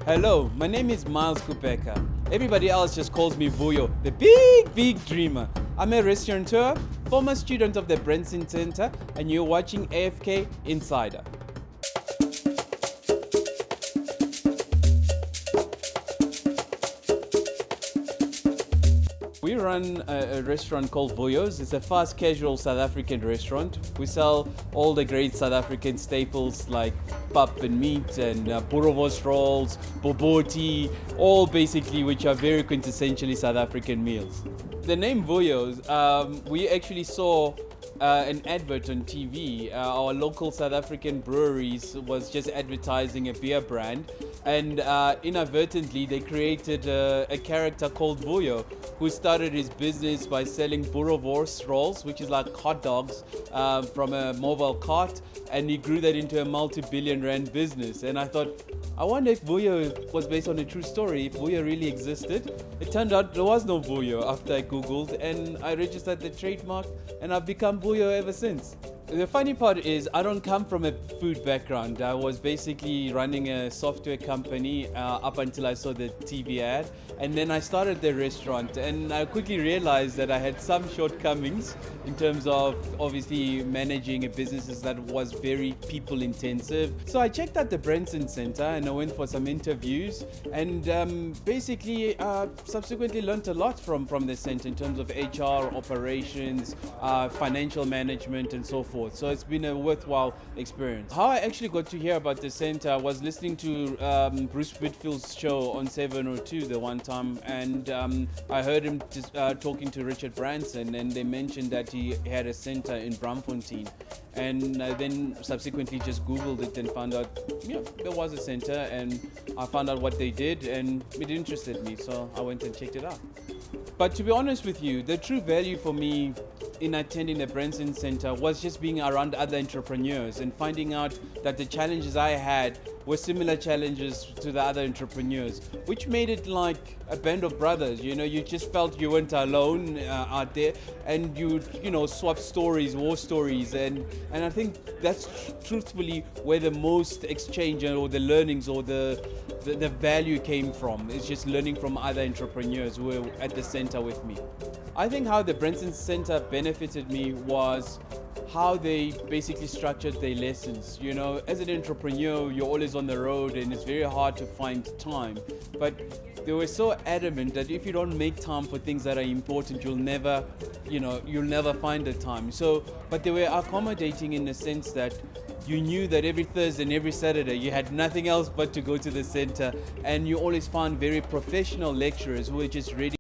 Hello, my name is Miles Kupeka. Everybody else just calls me Vuyo, the big dreamer. I'm a restaurateur, former student of the Branson Center, and you're watching AFK Insider. We run a restaurant called Vuyos. It's a fast casual South African restaurant. We sell all the great South African staples like pap and meat and boerewors rolls, boboti, all basically which are very quintessentially South African meals. The name Vuyos, we actually saw an advert on TV. Our local South African breweries was just advertising a beer brand, and inadvertently they created a character called Vuyo, who started his business by selling boerewors rolls, which is like hot dogs, from a mobile cart, and he grew that into a multi-billion rand business. And I thought, I wonder if Vuyo was based on a true story, if Vuyo really existed. It turned out there was no Vuyo after I googled, and I registered the trademark, and I've become Vuyo ever since. The funny part is I don't come from a food background. I was basically running a software company up until I saw the TV ad, and then I started the restaurant, and I quickly realized that I had some shortcomings in terms of obviously managing a business that was very people intensive. So I checked out the Branson Center and I went for some interviews, and basically subsequently learned a lot from the center in terms of HR, operations, financial management, and so forth. So it's been a worthwhile experience. How I actually got to hear about the center, I was listening to Bruce Whitfield's show on 702 the one time, and I heard him just talking to Richard Branson, and they mentioned that he had a center in Branson, and then subsequently just googled it and found out there was a center, and I found out what they did, and it interested me, so I went and checked it out. But to be honest with you, the true value for me in attending the Branson Center was just being around other entrepreneurs and finding out that the challenges I had were similar challenges to the other entrepreneurs, which made it like a band of brothers. You just felt you weren't alone out there, and you swap stories, war stories, and I think that's truthfully where the most exchange or the learnings or the value came from. It's just learning from other entrepreneurs who were at the center with me. I think how the Branson Center benefited me was how they basically structured their lessons. As an entrepreneur, you're always on the road and it's very hard to find time. But they were so adamant that if you don't make time for things that are important, you'll never find the time. But they were accommodating in the sense that you knew that every Thursday and every Saturday you had nothing else but to go to the center, and you always found very professional lecturers who were just ready